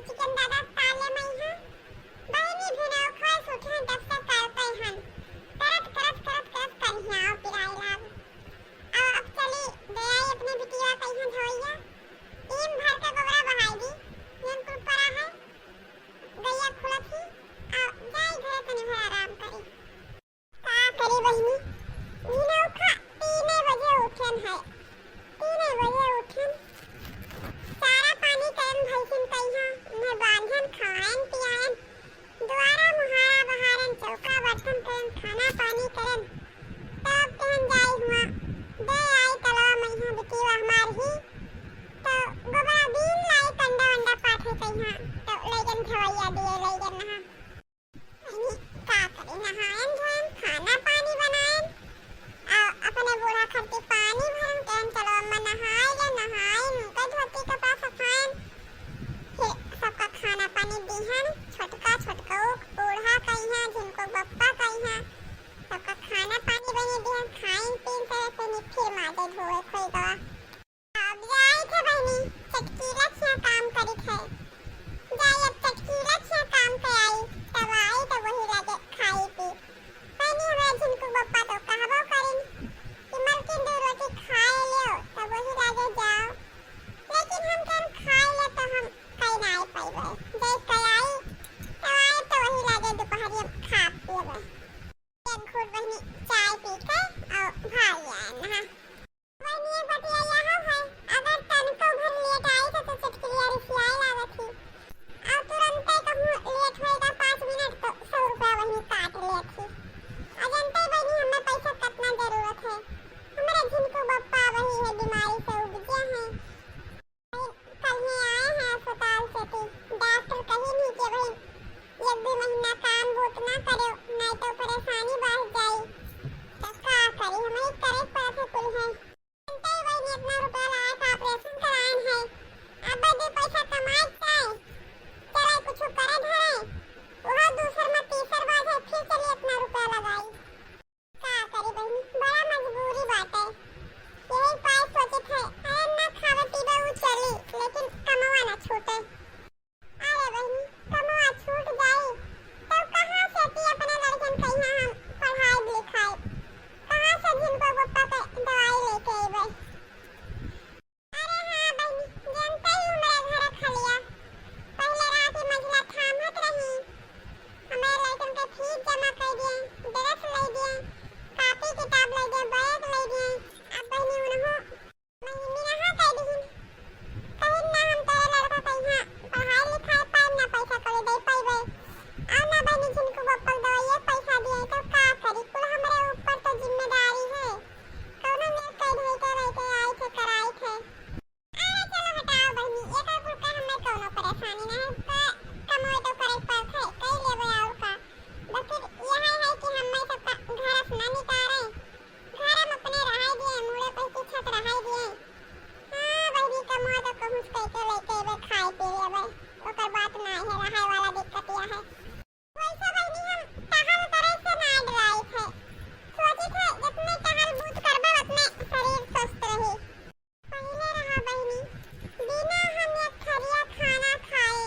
Chicken दादा ताले मै हा बहिणी भिनाव खाय सुठे दफ्तर करतै हन करत करत करत करत कन्हैया पिराई लाग अब चली दयाई अपने बिटिया कहीं धोइया ईम भर के गोबरा बहाई दी यन कुल परा है गैया खुलत ही जाई घरे तनी भर आराम करी का करी बहिनी भिनाव खा 3 बजे उठन है 3 बजे उठन सारा पानी करन भैसिन कइहा ने बांधन खाएन पियान द्वारा मुहारा बहारन चौका बर्तन करन खाना पानी करन तब कहन जाई हुआ दे आई तलवा मैहा बिटिया हमार ही तो गोबरा बीन लाई कंडा वंडा पाथे कइहा तो लेगन धवैया दिए लेगन नहा अनि का करे नहायन धोयन खाना पानी बनायन अपने बूढ़ा खट्टी पानी भरन कहन चलो अम्मा नहाए उनका धोती कपड़ा सफायन फिर सबका खाना पानी दिहन छोटका छोटका बूढ़ा कहिया जिनको बप्पा कहिया सबका खाना पानी बने दिहन खाइन पीन से फिर माजे धोए खोई गवा अब जाई थे बहनी चटकी रखिया काम करी थे जाई अब चटकी रखिया काम पे आई तब आई तो वही लगे खाई पी बहनी हमें जिनको बप्पा तो कहबो करिन कि मलकिन दो रोटी खाए लियो तब वही लगे जाओ लेकिन हम कन खाए ले तो हम कहीं ना पाइबे देख के आई तो वही लगे दोपहर खा पिएबे एक घूट बहनी चाय पी के और भाई आए ना बहनी बटिया यहाँ है अगर तनको भर लेट आई तो चटकिया रिसियाई लागत थी और तुरंत कहूँ लेट होएगा 5 मिनट तो 100 रुपया वही काट लेती अजंते बहनी हमें पैसा कितना जरूरत है हमारे जिनको बप्पा वही है बीमारी से उब गया है कल ही आए हैं अस्पताल से थी डॉक्टर कही नहीं कि भाई 1-2 महीना काम बहुत ना करे नहीं तो परेशानी बढ़ जाए तो का करी हमें करे पैसे कुल है अंते वही इतना रुपया लाया था ऑपरेशन करायन है अब दे पैसा कमाए चाहे चले कुछ करे धरे वह दूसर में तीसर बार है फिर चलिए इतना रुपया लगाई का करी बहनी बड़ा मजबूरी बात है यही पाए सोचे थे अरे ना खावे पीवे वो चली लेकिन कमावा ना छूटे अरे बहनी कमावा छूट जाए तो कहाँ से ती अपने लड़कन कहिया हम पढ़ाई लिखाई कहाँ से जिनको पप्पा के दवाई लेके आइबे अरे हाँ बहनी जानते ही हमारे घर खलिया पहले रात ही मजला थामत रही हमारे लड़कन के फीस जमा कर दिए ड्रेस ले दिए कॉपी किताब ले दिए बैग ले दिए अब बहनी उन्हों महीने रहा कह दीजिए कहीं ना हम तेरे लड़का कहीं पढ़ाई लिखाई पाए ना पैसा करे दे पाइबे और ना बहनी जिनको बप्पा दवाई पैसा दिए तो का करी कुल हमारे ऊपर तो जिम्मेदारी है कौनो में कह दे के रहते आए थे कराई थे अरे चलो हटाओ बहनी एक और कुल का हमें कौनो परेशानी ना है कमाई तो करे पड़थे कई लेबे और का लेकिन यह है कि हमें सबका घर अपना निकाले घर हम अपने रहाई दिए मुड़े पे की छत रहाई दिए हां बहनी कमा तो कहूं के लेके बे खाई पी लेबे ओकर बात ना है रहाई वाला दिक्कत यह है वैसे बहनी हम टहल करे से ना डराई थे सोची थे जितने टहल बूत करबे उतने शरीर स्वस्थ रही पहले रहा बहनी बिना हम एक थरिया खाना खाए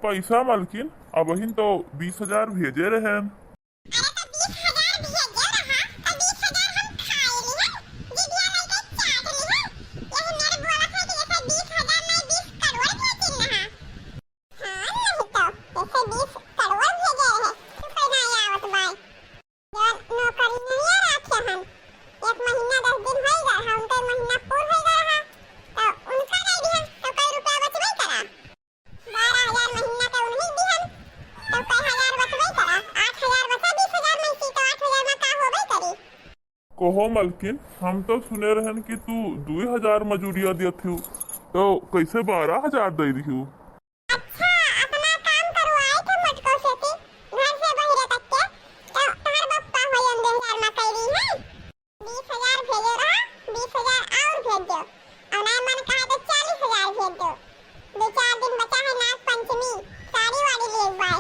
पैसा मालकिन अब तो 20,000 भेजे रहे। अरे तो 20,000 भेजे रहा तो 20,000 हम खाए लिए दीदिया लइका चाट लिए यही मेरे बोला था कि जैसे 20,000 नहीं 20 करोड़ भेजिन रहा। हाँ नहीं तो जैसे 20 करोड़ भेजे रहे तू कोई नहीं आवत बाय जो नौकरी नहीं रखे हम 1 महीना 10 दिन हो गया उनका महीना पूरा हो गया तो उनका नहीं दिया तो कई रुपया बचबे करा 12,000 महीना का उन्हीं दिहन तो कई हजार बचबे करा 8,000 बचा 20,000 में सी तो 8,000 में का होबे करी। कहो मालकिन हम तो सुने रहन कि तू 2,000 मजूरिया देत हूँ तो कैसे 12,000 दे रही। अच्छा अपना काम करवाए थे मुझको से थी घर से बहिरे तक के तो तुम्हारे पप्पा हो हम 2,000 में करी है 20,000 भेजो रहा 20,000 और भेज दो और ना मन कहा तो 40,000 भेज दो 2-4 दिन बचा है नाग पंचमी साड़ी वाड़ी ले बाय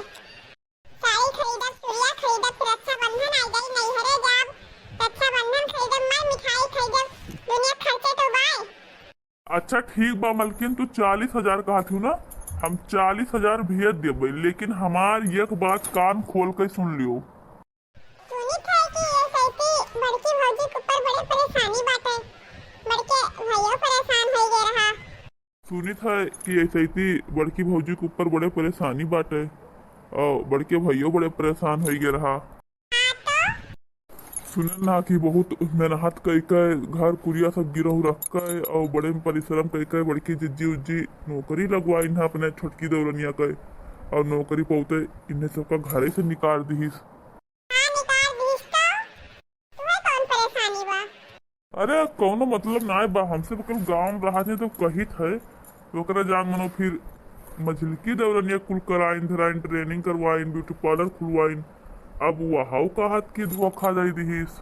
साड़ी खरीदब सूर्या खरीदब फिर रक्षाबंधन आ गई नैहरे जाब रक्षाबंधन खरीदब मैं मिठाई खरीदब दुनिया खर्चे तो बाय। अच्छा ठीक बा मालकिन तू 40,000 कहा थी ना हम 40,000 भेज देबे लेकिन हमार एक बात कान खोल के सुन लियो। सुनी था कि ये सैती बड़की भौजी के ऊपर बड़े परेशानी बाटे बड़के भाइयों परेशान हो गए रहा। सुनी था कि ऐसे ही बड़की भौजी के ऊपर बड़े परेशानी बाटे और बड़के भैया बड़े परेशान हो गए रहा। हाँ तो सुने ना कि बहुत मेहनत कई के घर कुरिया सब गिरह रख के और बड़े परिश्रम कई के बड़की जिज्जी उज्जी नौकरी लगवाई ना अपने छोटकी दौलनिया के और नौकरी पौते इन्हें सबका घरे से निकाल दीस। हाँ निकाल दीस तो तुम्हें कौन परेशानी बा। अरे कौनो मतलब ना बा हमसे कल गाँव में रहा थे तो कही थे ओकरा जान मनो फिर मझलकी दौलनिया कुल कराइन धराइन ट्रेनिंग करवाइन ब्यूटी पार्लर खुलवाइन अब वहां कहत की धोखा दे दीस।